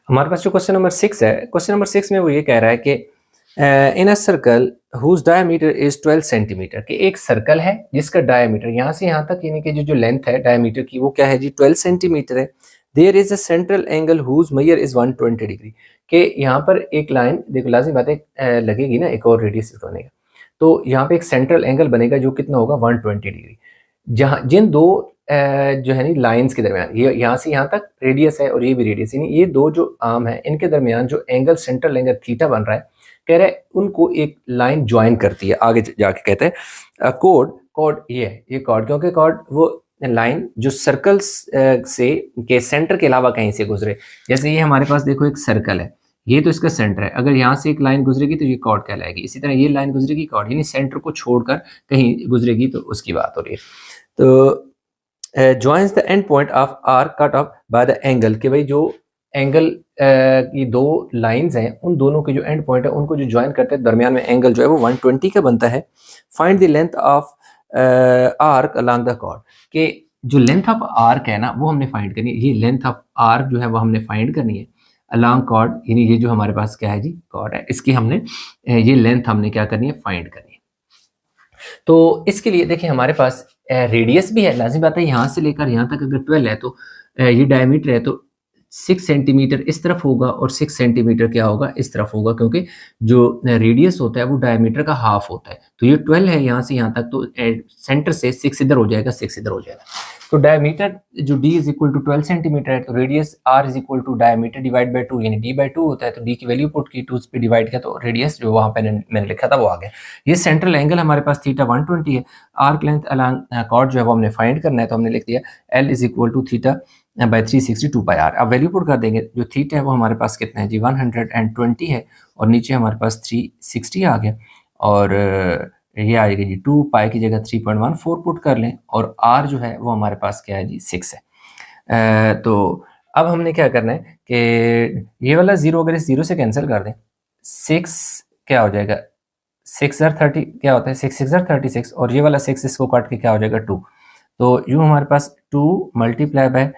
हमारे पास जो question number 6 है, क्वेश्चन नंबर 6 में वो ये कह रहा है कि in a circle whose diameter is 12 centimetre, कि एक सर्कल है जिसका डायमीटर यहाँ से यहाँ तक यानी कि जो लेंथ है डायमीटर की वो क्या है जी 12 सेंटीमीटर है। There is a central angle whose measure is 120 degree, कि यहाँ पर एक लाइन देखो लाजमी बात है लगेगी ना एक और रेडियस बनेगा, तो यहाँ पे एक सेंट्रल एंगल बनेगा जो कितना होगा 120 डिग्री। जहाँ जिन दो जो है नी लाइंस के दरमियान, ये यहाँ से यहाँ तक रेडियस है और ये भी रेडियस, यानी ये दो जो आर्म है इनके दरमियान जो एंगल सेंट्रल एंगल थीटा बन रहा है, कह रहा है उनको एक लाइन ज्वाइन करती है। आगे जाके कहते हैं कोड कोड ये है, ये कॉर्ड क्योंकि कॉर्ड वो लाइन जो सर्कल्स से के सेंटर के अलावा कहीं से गुजरे। जैसे ये हमारे पास देखो एक सर्कल है, ये तो इसका सेंटर है, अगर यहाँ से एक लाइन गुजरेगी तो ये कॉर्ड कहलाएगी। इसी तरह ये लाइन गुजरेगी कॉर्ड, यानी सेंटर को छोड़कर कहीं गुजरेगी तो उसकी बात हो रही है। तो joins the end point of arc cut off by the angle, कि भाई जो एंगल की दो लाइंस हैं उन दोनों के जो एंड पॉइंट है उनको जो ज्वाइन करते हैं दरमियान में एंगल जो है वो 120 का बनता है। Find the length of arc along the chord, कि जो लेंथ ऑफ आर्क है ना वो हमने फाइंड करनी है। ये लेंथ ऑफ आर्क जो है वो हमने फाइंड करनी है अलोंग कॉर्ड, यानी ये जो हमारे पास क्या है जी कॉर्ड है, इसकी हमने ये लेंथ हमने क्या करनी है फाइंड करनी है। तो इसके लिए देखिए हमारे पास रेडियस भी है, लाजिम बात है यहाँ से लेकर यहाँ तक अगर 12 है तो ये डायमीटर है तो 6 सेंटीमीटर इस तरफ होगा और 6 सेंटीमीटर क्या होगा इस तरफ होगा, क्योंकि जो रेडियस होता है वो डायमीटर का हाफ होता है। तो ये 12 है यहाँ से यहाँ तक, तो सेंटर से 6 इधर हो जाएगा 6 इधर हो जाएगा। तो डायमीटर जो d is equal to 12 centimetre है, तो radius r is equal to diameter divide by 2, यानी d बाय 2 होता है। तो d की वैल्यू पुट की 2 पे डिवाइड किया तो रेडियस जो वहाँ पे मैंने लिखा था वो आ गया। ये सेंट्रल एंगल हमारे पास थीटा 120 है। आर्क लेंथ अलोंग कॉर्ड जो है वो हमने फाइंड करना है, तो हमने लिख दिया l is equal to theta by 362 by r। अब वैल्यू पुट कर देंगे, जो थीटा है वो हमारे पास कितना है जी 120 है और नीचे हमारे पास 360 आ गया, और ये आ जाएगी जी 2 पाई की जगह 3.14 पुट कर लें, और r जो है वो हमारे पास क्या है जी 6 है। तो अब हमने क्या करना है कि ये वाला जीरो अगर इस जीरो से कैंसिल कर दें, 6 क्या हो जाएगा 6 30 क्या होता है 6 6 36, और ये वाला 6 इसको काट के क्या हो जाएगा 2। तो यूँ हमारे पास 2 मल्टीप्लाई बाय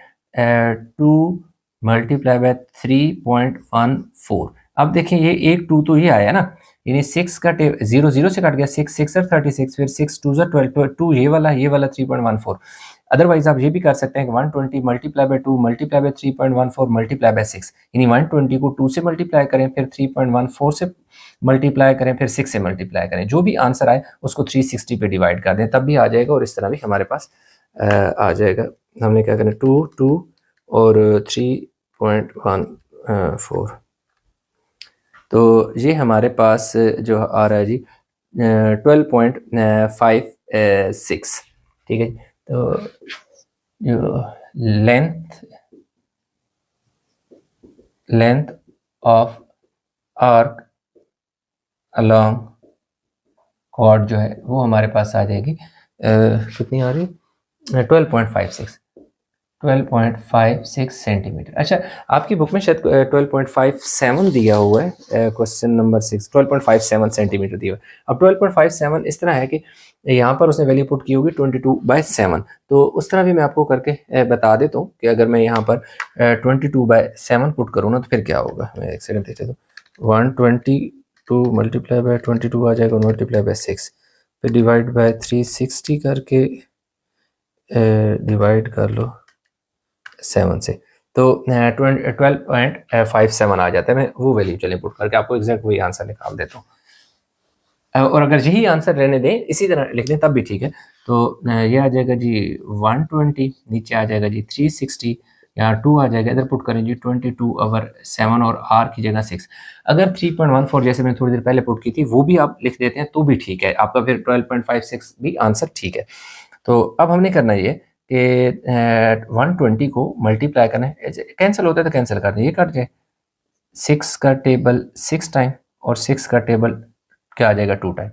2 मल्टीप्लाई बाय 3.14। अब देखिए ये एक 2 तो ये आया ना, यानी 6 का 0 0 से कट गया, 6 6 36, फिर 6 2 12, 2 ये वाला 3.14। अदरवाइज आप ये भी कर सकते हैं कि 120 multiply by 2 multiply by 3.14 multiply by 6, यानी 120 को 2 से मल्टीप्लाई करें, फिर 3.14 से मल्टीप्लाई करें, फिर 6 से मल्टीप्लाई करें, जो भी आंसर आए उसको 360 पे डिवाइड कर दें, तब भी आ जाएगा। और इस तरह भी हमारे पास आ जाएगा। हमने क्या करना 2 2 और 3.14। तो ये हमारे पास जो आ रहा है जी 12.56, ठीक है। तो जो length of arc along chord जो है वो हमारे पास आ जाएगी कितनी आ रही है 12.56 सेंटीमीटर। अच्छा, आपकी बुक में शायद 12.57 दिया हुआ है, क्वेश्चन नंबर 6 12.57 सेंटीमीटर दिया हुआ है। अब 12.57 इस तरह है कि यहाँ पर उसने वैल्यू पुट की होगी 22/7, तो उस तरह भी मैं आपको करके बता देता हूँ कि अगर मैं यहाँ पर 22/7 पुट करूँ ना तो फिर क्या होगा। मैं एक सेकंड देख लेता हूँ। 122 मल्टीप्लाई बाय 22 आ जाएगा, मल्टीप्लाई बाय 6, फिर डिवाइड बाय 360 करके डिवाइड कर लो 7 से, तो 12.57 आ जाता है। मैं वो वैल्यू चले पुट करके आपको एग्जैक्ट वही आंसर निकाल देता हूँ, और अगर यही आंसर रहने दें इसी तरह लिख दें तब भी ठीक है। तो ये आ जाएगा जी 120, नीचे आ जाएगा जी 360, यहाँ 2 आ जाएगा, इधर पुट करें जी 22/7 और r की जगह 6। अगर 3.14 जैसे मैंने थोड़ी देर पहले पुट की थी वो भी आप लिख देते हैं तो भी ठीक है, आपका फिर 12.56 भी आंसर ठीक है। तो अब हमने करना ये कि 120 को मल्टीप्लाई करना है, कैंसिल होता है तो कैंसिल कर दें, ये कट जाए 6 का टेबल 6 टाइम और 6 का टेबल क्या आ जाएगा 2 टाइम।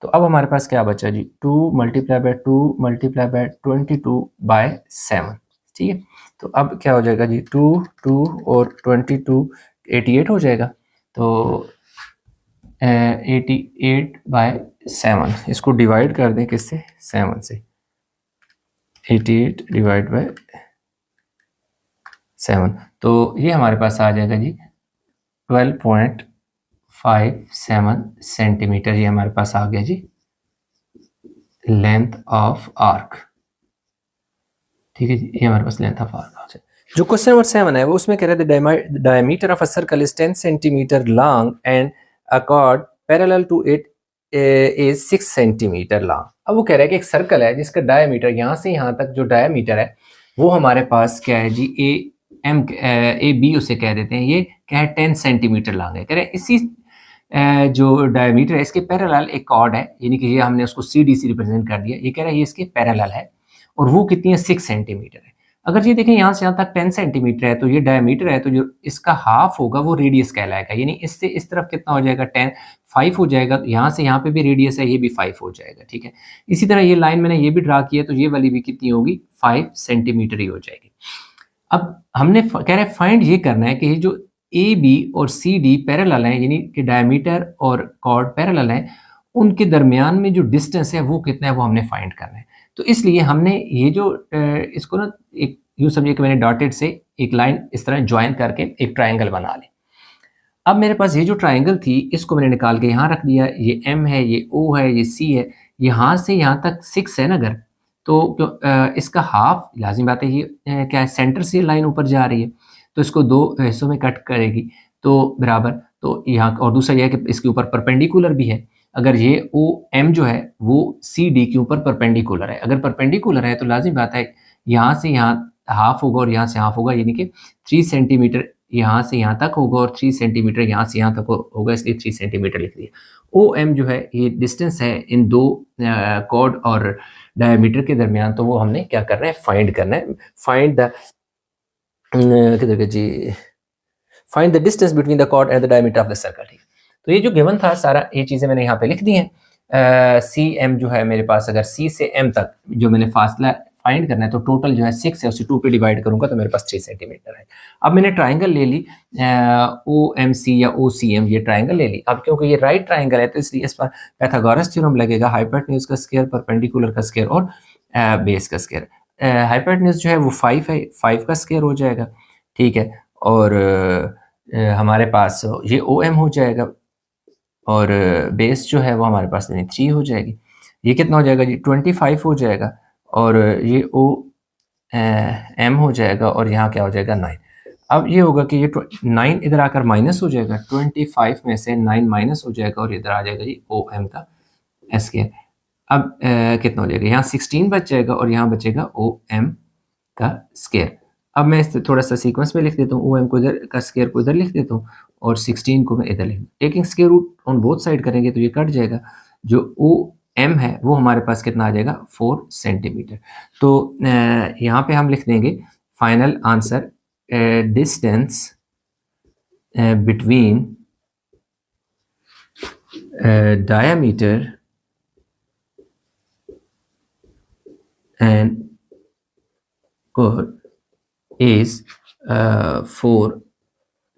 तो अब हमारे पास क्या बचा जी 2 मल्टीप्लाई बाय 2 मल्टीप्लाई बाय 22/7, ठीक है। तो अब क्या हो जाएगा जी 2 2 और 22 88 हो जाएगा। तो 88/7 इसको डिवाइड कर दें किससे 7 से, 88 डिवाइड बाय 7। तो ये हमारे पास आ जाएगा जी 12.57 सेंटीमीटर, ये हमारे पास आ गया जी लेंथ ऑफ आर्क। ठीक है जी, ये हमारे पास लेंथ ऑफ आर्क आ जाए। जो क्वेश्चन नंबर 7 है वो उसमें कह रहे थे diameter of a circle is 10 centimetre long and a chord parallel to it is 6 centimetre long. अब वो कह रहा है कि एक सर्कल है जिसका डायमीटर यहाँ से यहाँ तक जो डायमीटर है वो हमारे पास क्या है जी ए बी उसे कह देते हैं, ये क्या है 10 सेंटीमीटर लॉन्ग है। कह रहे हैं इसी जो डायमीटर है इसके पैरेलल एक कॉर्ड है, यानी कि ये हमने उसको सी डी सी रिप्रेजेंट कर दिया। ये कह रहा है ये इसके पैरेलल है और वो कितनी है 6 सेंटीमीटर है। अगर ये देखें यहाँ से यहाँ तक 10 सेंटीमीटर है तो ये डायमीटर है, तो जो इसका हाफ होगा वो रेडियस कहलाएगा, यानी इससे इस तरफ कितना हो जाएगा 5 हो जाएगा। तो यहाँ से यहाँ पे भी रेडियस है, ये भी 5 हो जाएगा। ठीक है, इसी तरह ये लाइन मैंने ये भी ड्रा किया तो ये वाली भी कितनी होगी 5 सेंटीमीटर ही हो जाएगी। अब हमने कह रहे फाइंड ये करना है कि ये जो ए बी और सी डी पैरेलल हैं, यानी कि डायमीटर और कॉर्ड पैरेलल हैं, उनके दरमियान में जो डिस्टेंस है वो कितना है वो हमने फाइंड करना है। तो इसलिए हमने ये जो इसको ना एक यूँ समझिए कि मैंने डॉटेड से एक लाइन इस तरह ज्वाइन करके एक ट्राइंगल बना ली। अब मेरे पास ये जो ट्राइंगल थी इसको मैंने निकाल के यहाँ रख दिया, ये एम है, ये ओ है, ये सी है, यहाँ से यहाँ तक 6 है ना अगर, तो इसका हाफ लाजिम बात है, ये क्या है सेंटर से लाइन ऊपर जा रही है तो इसको 2 हिस्सों में कट करेगी तो बराबर। तो यहाँ और दूसरा यह है कि इसके ऊपर परपेंडिकुलर भी है। अगर ये ओ एम जो है वो सी डी के ऊपर परपेंडिकुलर है, अगर परपेंडिकुलर है तो लाजिम बात है यहाँ से यहाँ हाफ होगा और यहाँ से हाफ होगा, यानी कि 3 सेंटीमीटर यहाँ से यहाँ तक होगा और 3 सेंटीमीटर यहाँ से यहाँ तक होगा, इसलिए 3 सेंटीमीटर लिख दिया। ओ एम जो है ये डिस्टेंस है इन दो कॉर्ड और डायमीटर के दरमियान, तो वो हमने क्या करना है फाइंड करना है। फाइंड द किधर जी find the distance between the chord and the diameter of the circle. ठीक, तो ये जो गिवन था सारा ये चीज़ें मैंने यहाँ पे लिख दी हैं। सी एम जो है मेरे पास, अगर सी से एम तक जो मैंने फासला फाइंड करना है तो टोटल जो है 6 है, उसे 2 पे डिवाइड करूंगा तो मेरे पास 3 सेंटीमीटर है। अब मैंने ट्राइंगल ले ली ओ एम सी या ओ सी एम, ये ट्राइंगल ले ली। अब क्योंकि ये राइट ट्राइंगल है तो इसलिए इस पर पाइथागोरस थ्योरम लगेगा, हाइपोटेन्यूज का स्क्वायर, परपेंडिकुलर का स्क्वायर और बेस का स्क्वायर। हाइपोटेन्यूज जो है वो 5 है, 5 का स्क्वायर हो जाएगा। ठीक है, और हमारे पास ये ओ एम हो जाएगा और बेस जो है वो हमारे पास 3 हो जाएगी। ये कितना हो जाएगा जी 25 हो जाएगा और ये ओ एम हो जाएगा और यहाँ क्या हो जाएगा 9। अब ये होगा कि ये 9 इधर आकर माइनस हो जाएगा, 25 में से 9 माइनस हो जाएगा और इधर आ जाएगा जी ओ एम का स्क्वायर। अब कितना हो जाएगा, यहाँ 16 बच जाएगा और यहाँ बचेगा ओ एम का स्क्वायर। अब मैं इस थोड़ा सा सीक्वेंस में लिख देता हूँ, ओ एम को इधर का स्क्वायर को इधर लिख देता हूँ और 16 को मैं इधर लिख दूँ। Taking square root on both side करेंगे तो ये कट जाएगा। जो ओ एम है वो हमारे पास कितना आ जाएगा 4 सेंटीमीटर। तो यहाँ पे हम लिख देंगे final answer distance between diameter and chord is 4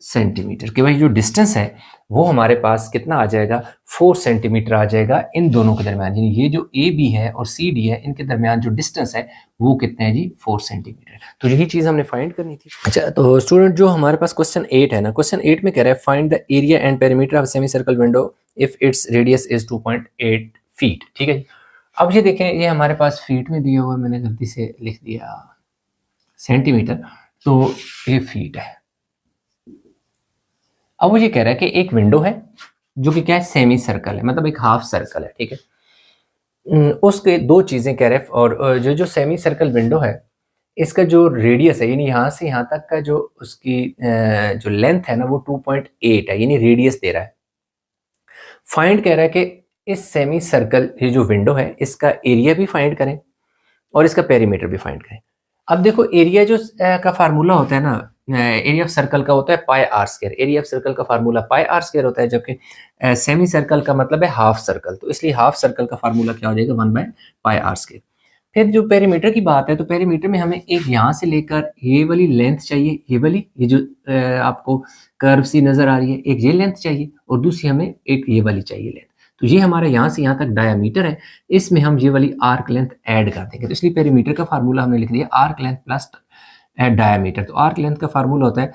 centimetre. कि भाई जो डिस्टेंस है वो हमारे पास कितना आ जाएगा 4 सेंटीमीटर आ जाएगा इन दोनों के दरमियान, यानी ये जो ए बी है और सी डी है इनके दरमियान जो डिस्टेंस है वो कितना है जी 4 सेंटीमीटर। तो यही चीज़ हमने फाइंड करनी थी। अच्छा, तो स्टूडेंट जो हमारे पास क्वेश्चन 8 है ना, क्वेश्चन 8 में कह रहा है find the area and perimeter of semi circle window if its radius is 2.8 feet. ठीक है जी, अब ये देखें ये हमारे पास फीट में दिया हुआ है, मैंने गलती से लिख दिया सेंटीमीटर, तो ये फीट है। अब वो ये कह रहा है कि एक विंडो है जो कि क्या है सेमी सर्कल है, मतलब एक हाफ सर्कल है। ठीक है, उसके दो चीजें कह रहे हैं, और जो सेमी सर्कल विंडो है इसका जो रेडियस है यानी यहाँ से यहाँ तक का जो उसकी जो लेंथ है ना वो 2.8 है, यानी रेडियस दे रहा है। फाइंड कह रहा है कि इस सेमी सर्कल ये जो विंडो है इसका एरिया भी फाइंड करें और इसका पेरीमीटर भी फाइंड करें। अब देखो एरिया जो का फार्मूला होता है ना, एरिया ऑफ सर्कल का होता है pi r square. Area of circle का फार्मूला पाई आर स्क्वायर होता है, जबकि सेमी सर्कल का मतलब है हाफ सर्कल, तो इसलिए हाफ सर्कल का फार्मूला क्या हो जाएगा 1/पाई आर स्क्वायर। फिर जो पेरीमीटर की बात है तो पेरीमीटर में हमें एक यहाँ से लेकर ये वाली लेंथ चाहिए, ये वाली ये जो आपको कर्व सी नजर आ रही है, एक ये लेंथ चाहिए और दूसरी हमें एक ये वाली चाहिए लेंथ। तो ये हमारा यहाँ से यहाँ तक डायमीटर है, इसमें हम ये वाली आर्क लेंथ ऐड कर देंगे। तो इसलिए पेरीमीटर का फार्मूला हमने लिख दिया आर्क लेंथ प्लस डायमीटर। तो आर्क लेंथ का फार्मूला होता है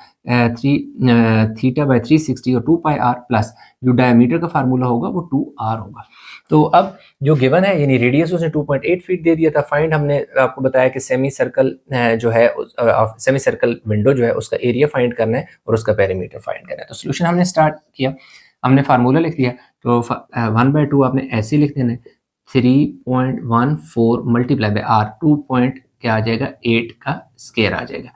3 थीटा/360 और 2 πr प्लस जो डायमीटर का फार्मूला होगा वो 2r होगा। तो अब जो गिवन है यानी रेडियस उसने 2.8 फीट दे दिया था। फाइंड हमने आपको बताया कि सेमी सर्कल जो है सेमी सर्कल विंडो जो है उसका एरिया फाइंड करना है और उसका पेरीमीटर फाइंड करना है। तो सोल्यूशन हमने स्टार्ट किया, हमने फार्मूला लिख दिया। तो 1/2 आपने ऐसे लिख देना है 3.14 मल्टीप्लाई बाय आर 2 पॉइंट क्या आ जाएगा 8 का स्केयर आ जाएगा।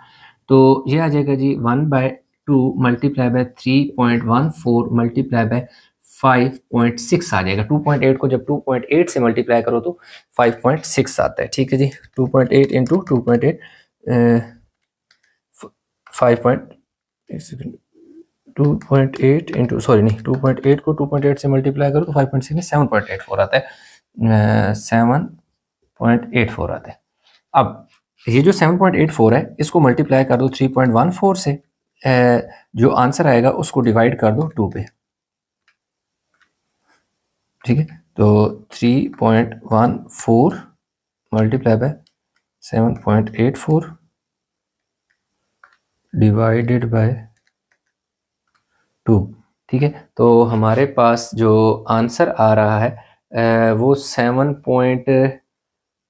तो ये आ जाएगा जी 1/2 मल्टीप्लाई बाय 3.14 मल्टीप्लाई बाय 5.6 आ जाएगा। 2.8 को जब 2.8 से मल्टीप्लाई करो तो 5.6 आता है। ठीक है जी, 2.8 इंटू 2.8 2.8 इंटू सॉरी नहीं 2.8 को 2.8 से मल्टीप्लाई करो तो 5.6 नहीं 7.84 आता है। 7.84 आता है। अब ये जो 7.84 है इसको मल्टीप्लाई कर दो 3.14 से, जो आंसर आएगा उसको डिवाइड कर दो 2 पे। ठीक है, तो 3.14 मल्टीप्लाई बाय 7.84 डिवाइडेड बाय 2। ठीक है, तो हमारे पास जो आंसर आ रहा है वो 7 पॉइंट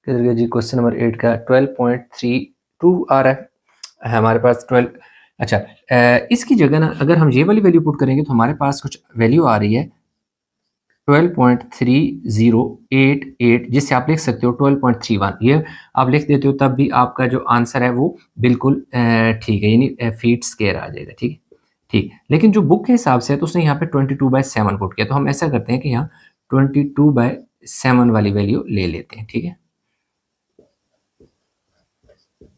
किधर गया जी, क्वेश्चन नंबर 8 का 12.32 आ रहा है हमारे पास 12। अच्छा, इसकी जगह ना अगर हम ये वाली वैल्यू पुट करेंगे तो हमारे पास कुछ वैल्यू आ रही है 12.3088, जिससे आप लिख सकते हो 12.31। ये आप लिख देते हो तब भी आपका जो आंसर है वो बिल्कुल ठीक है, यानी फीट स्क्वायर आ जाएगा। ठीक है, ठीक। लेकिन जो बुक के हिसाब से है तो उसने यहाँ पे 22/7 पुट किया। तो हम ऐसा करते हैं कि यहाँ 22/7 वाली वैल्यू ले लेते हैं। ठीक है,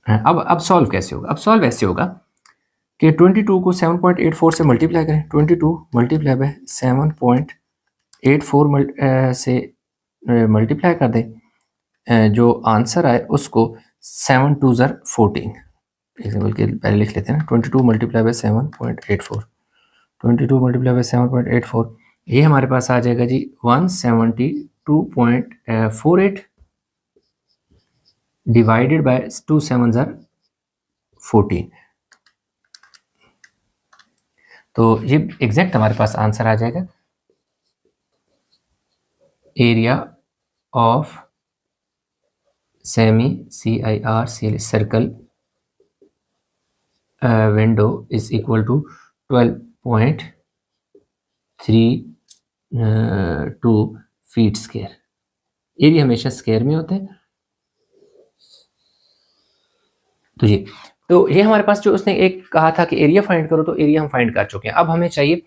अब सॉल्व कैसे होगा? अब सॉल्व ऐसे होगा कि 22 को 7.84 से मल्टीप्लाई करें। 22 मल्टीप्लाई बाय 7.84 से मल्टीप्लाई कर दें, जो आंसर आए उसको 7 2 14 एग्जाम्पल के पहले लिख लेते हैं ना। 22 मल्टीप्लाई बाय 7.84 22 मल्टीप्लाई बाय 7.84 ये हमारे पास आ जाएगा जी 172.48 डिवाइडेड बाय 2 7 14। तो ये एग्जैक्ट हमारे पास आंसर आ जाएगा। Area of semi CIRCL circle window is equal to 12.32 feet square. Area हमेशा स्क्वायर में होते हैं। तो ये हमारे पास जो उसने एक कहा था कि एरिया फाइंड करो, तो एरिया हम फाइंड कर चुके हैं। अब हमें चाहिए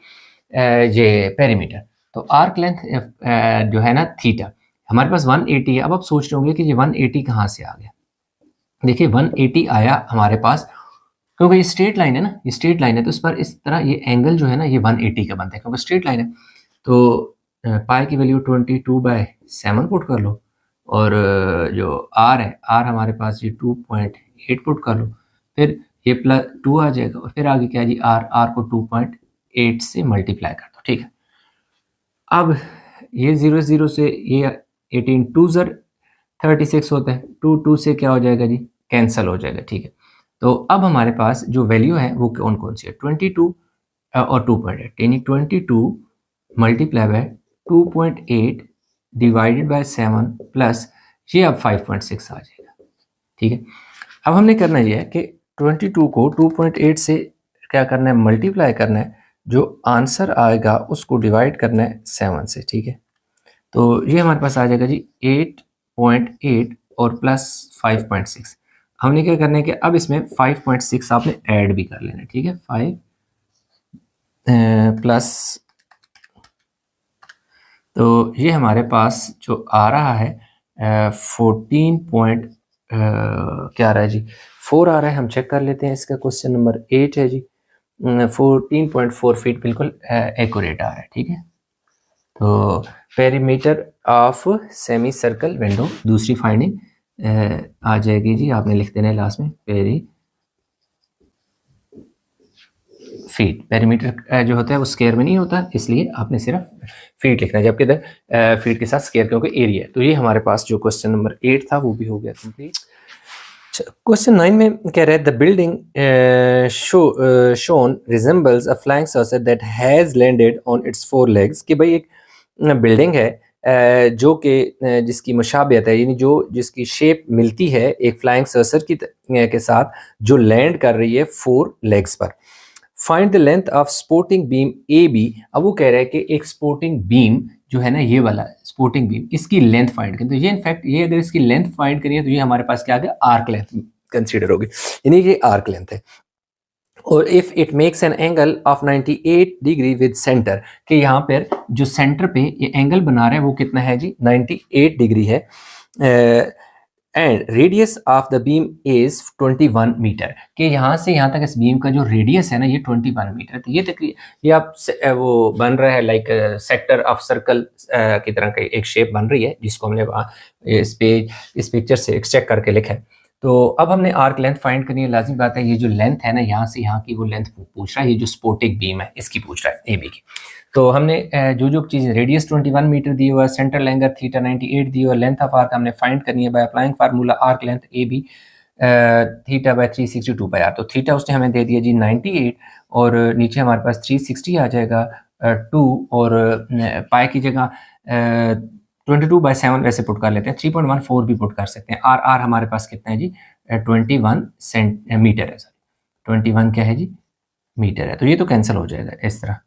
ये पेरीमीटर। तो आर्क लेंथ जो है ना थीटा हमारे पास 180 है। अब आप सोच रहे होंगे कि ये 180 कहाँ से आ गया। देखिए 180 आया हमारे पास क्योंकि ये स्ट्रेट लाइन है ना, ये स्ट्रेट लाइन है तो इस पर इस तरह ये एंगल जो है ना ये 180 का बनता है क्योंकि स्ट्रेट लाइन है। तो पाई की वैल्यू 22/7 पुट कर लो और जो आर है आर हमारे पास ये 2.8 पुट कर लो, फिर ये +2 आ जाएगा और फिर आगे क्या है जी आर को 2.8 से मल्टीप्लाई कर दो। ठीक है, अब ये 0 0 से ये 18 2 36 होता है, 2 से क्या हो जाएगा जी कैंसिल हो जाएगा। ठीक है, तो अब हमारे पास जो वैल्यू है वो कौन कौन सी है 22 और 2.8, यानी 22 multiply by 2.8 divided by 7 plus ये अब 5.6 आ जाएगा। ठीक है, अब हमने करना ये है कि 22 को 2.8 से क्या करना है मल्टीप्लाई करना है, जो आंसर आएगा उसको डिवाइड करना है 7 से। ठीक है, तो ये हमारे पास आ जाएगा जी 8.8 और प्लस 5.6। हमने क्या करना है कि अब इसमें 5.6 आपने ऐड भी कर लेना है। ठीक है, 5 प्लस, तो ये हमारे पास जो आ रहा है 14 पॉइंट क्या आ रहा है जी 4 आ रहा है। हम चेक कर लेते हैं, इसका क्वेश्चन नंबर 8 है जी 14.4 फीट बिल्कुल एक्यूरेट आ रहा है। ठीक है, तो perimeter of semi circle window दूसरी फाइंडिंग आ जाएगी जी, आपने लिख देना है लास्ट में फीट। पेरीमीटर जो होता है वो स्क्वायर में नहीं होता, इसलिए आपने सिर्फ फीट लिखना है, जबकि इधर फीट के साथ स्क्वायर क्योंकि एरिया है। तो ये हमारे पास जो क्वेश्चन नंबर 8 था वो भी हो गया कंप्लीट। क्वेश्चन 9 में कह रहा है the building shown resembles a flying saucer that has landed on it's 4 legs, कि भाई एक बिल्डिंग है जो कि जिसकी मुशाबियत है, यानी जो जिसकी शेप मिलती है एक फ्लाइंग सॉसर के साथ, जो लैंड कर रही है 4 लेग्स पर। Find the length of supporting beam A B. अब वो कह रहा है कि एक स्पोर्टिंग बीम जो है ना, ये वाला स्पोर्टिंग बीम, इसकी लेंथ फाइंड करें। तो ये इनफैक्ट ये अगर इसकी लेंथ फाइंड करिए तो ये हमारे पास क्या आ गया, आर्क लेंथ कंसीडर होगी, यानी ये आर्क लेंथ है। और if it makes an angle of 98 degree with centre, कि यहाँ पर जो सेंटर पे ये एंगल बना रहा है वो कितना है जी, 98 डिग्री है। And radius of the beam is 21 metre, कि यहाँ से यहाँ तक इस बीम का जो रेडियस है ना ये 21 मीटर। तो ये तकरीबन ये आप वो बन रहा है लाइक सेक्टर ऑफ सर्कल की तरह का एक शेप बन रही है, जिसको हमने इस पिक्चर से एक्सट्रैक्ट करके लिखा है। तो अब हमने आर्क लेंथ फाइंड करनी है, लाजिम बात है। ये जो लेंथ है ना, यहाँ से यहाँ की वो लेंथ पूछ रहा है, ये जो स्पोर्टिक बीम है इसकी पूछ रहा है, ए बी की। तो हमने जो जो चीज़, रेडियस 21 मीटर दी हुआ है, सेंट्रल एंगल थीटा 98 दी हुआ है, लेंथ ऑफ आर्क हमने फाइंड करनी है by applying formula arc length A B theta by 362 by R. तो थीटा उसने हमें दे दिया जी 98, और नीचे हमारे पास 360 आ जाएगा 2, और पाई की जगह 22/7 वैसे पुट कर लेते हैं, 3.14 भी पुट कर सकते हैं। आर आर हमारे पास कितना है जी, 21 मीटर है, सॉरी 21 क्या है जी, मीटर है। तो ये तो कैंसिल हो जाएगा इस तरह,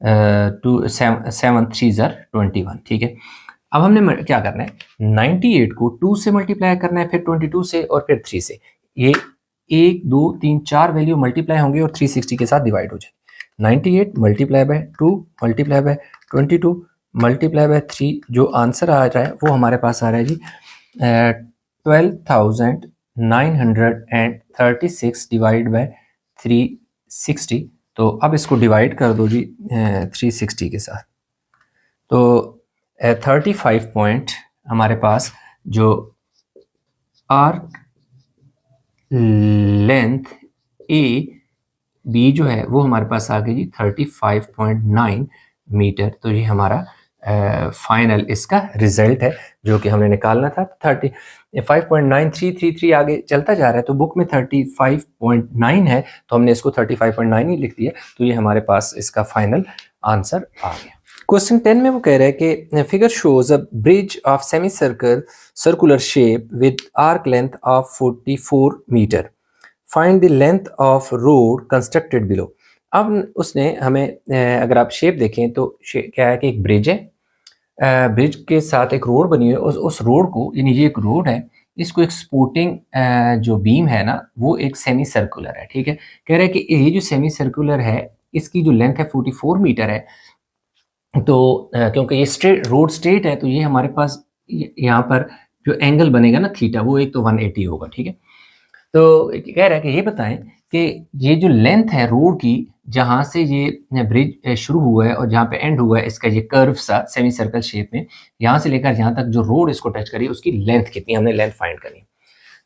7 3 21, ठीक है। अब हमने क्या करना है, 98 को 2 से मल्टीप्लाई करना है, फिर 22 से, और फिर 3 से। ये 1 2 3 4 वैल्यू मल्टीप्लाई होंगे और 360 के साथ डिवाइड हो जाएगी। 98 multiply by 2 multiply by 22 multiply by 3, जो आंसर आ रहा है वो हमारे पास आ रहा है जी 12,936 डिवाइड बाय 360। तो अब इसको डिवाइड कर दो जी 360 के साथ। तो 35 पॉइंट हमारे पास जो आर्क लेंथ ए बी जो है वो हमारे पास आ गई जी 35.9 मीटर। तो ये हमारा फाइनल इसका रिजल्ट है जो कि हमने निकालना था। 35.9333 आगे चलता जा रहा है, तो बुक में 35.9 है, तो हमने इसको 35.9 ही लिख दिया। तो ये हमारे पास इसका फाइनल आंसर आ गया। क्वेश्चन 10 में वो कह रहा है कि figure shows a bridge of semi circular shape with arc length of 44 metre, find the length of road constructed below. अब उसने हमें अगर आप शेप देखें तो क्या है कि एक ब्रिज है, ब्रिज के साथ एक रोड बनी हुई है, उस रोड को, यानी ये एक रोड है, इसको एक सपोर्टिंग जो बीम है ना वो एक सेमी सर्कुलर है, ठीक है। कह रहा है कि ये जो सेमी सर्कुलर है इसकी जो लेंथ है 44 मीटर है। तो क्योंकि ये स्ट्रेट रोड स्ट्रेट है, तो ये हमारे पास यहाँ पर जो एंगल बनेगा ना थीटा, वो एक तो 180 होगा, ठीक है। तो कह रहा है कि ये बताएं कि ये जो लेंथ है रोड की, जहाँ से ये ब्रिज शुरू हुआ है और जहाँ पे एंड हुआ है, इसका ये कर्व सा सेमी सर्कल शेप में, यहाँ से लेकर यहाँ तक जो रोड इसको टच करी उसकी लेंथ कितनी, हमने लेंथ फाइंड करनी।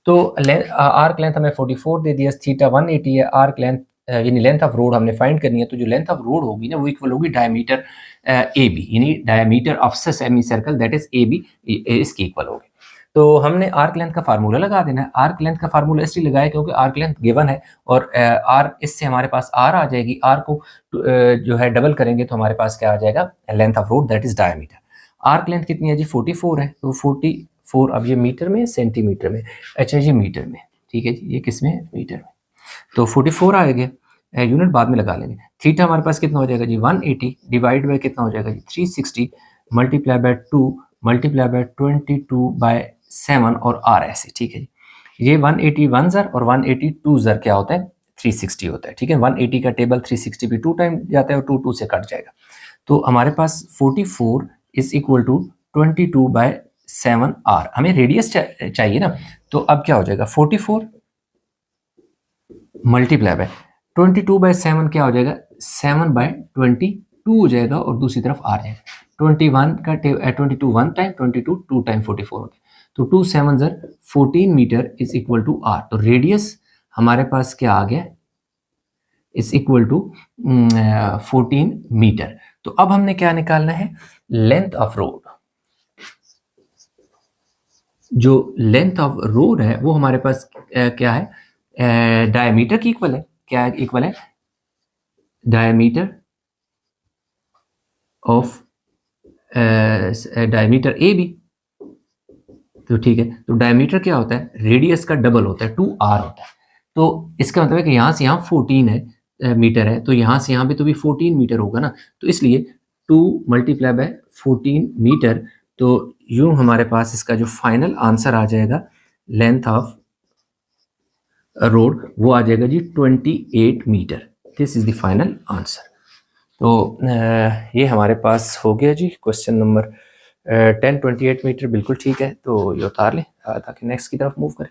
तो आर्क लेंथ हमें 44 दे दिया, थीटा 180 है, आर्क लेंथ यानी लेंथ ऑफ रोड हमने फाइंड करनी है। तो जो लेंथ ऑफ रोड होगी ना वो इक्वल होगी डायमीटर ए बी, यानी diameter of semi circle that is A B, इसकी इक्वल होगी। तो हमने आर्क लेंथ का फार्मूला लगा देना है। आर्क लेंथ का फार्मूला इसलिए लगाया क्योंकि आर्क लेंथ गिवन है, और आर इससे हमारे पास आर आ जाएगी। आर को जो है डबल करेंगे तो हमारे पास क्या आ जाएगा, length of road that is diameter. Arc length कितनी है जी 44 है, तो 44, अब ये मीटर में सेंटीमीटर में, अच्छा जी मीटर में, ठीक है जी, ये किस में, मीटर में। तो 44 आ गया, यूनिट बाद में लगा लेंगे। थीटा हमारे पास कितना हो जाएगा जी 180 डिवाइड बाय कितना हो जाएगा जी 360 मल्टीप्लाई बाय 2 मल्टीप्लाई बाय 22/7 और आर ऐसे, ठीक है जी। ये 180 1 ज़र और 180 2 ज़र क्या होता है, 360 होता है, ठीक है। 180 का टेबल 360 पे 2 टाइम जाता है और 2 से कट जाएगा। तो हमारे पास 44 इज इक्वल टू 22/7 आर। हमें रेडियस चाहिए ना, तो अब क्या हो जाएगा 44 मल्टीप्लाई बाय 22/7 क्या हो जाएगा 7/22 हो जाएगा, और दूसरी तरफ आ जाएगा 21 का 22 1 टाइम, 22 2 टाइम 44 होता है। तो 2 7 ज़र 14 metre is equal to R. तो रेडियस हमारे पास क्या आ गया, इज इक्वल टू 14 मीटर। तो अब हमने क्या निकालना है, लेंथ ऑफ रोड। जो लेंथ ऑफ रोड है वो हमारे पास क्या है, डायमीटर की इक्वल है। क्या इक्वल है? Diameter of diameter A B. तो ठीक है, तो डायमीटर क्या होता है? रेडियस का डबल होता है, 2r होता है। तो इसका मतलब है कि यहाँ से यहाँ 14 है मीटर है, तो यहाँ से यहाँ पे तो भी 14 मीटर होगा ना। तो इसलिए 2 मल्टीप्लाई बाय 14 मीटर। तो यूं हमारे पास इसका जो फाइनल आंसर आ जाएगा लेंथ ऑफ रोड, वो आ जाएगा जी 28 metre. This is the final answer. तो ये हमारे पास हो गया जी क्वेश्चन नंबर 10, 28 मीटर बिल्कुल ठीक है। तो ये उतार लें ताकि नेक्स्ट की तरफ मूव करें।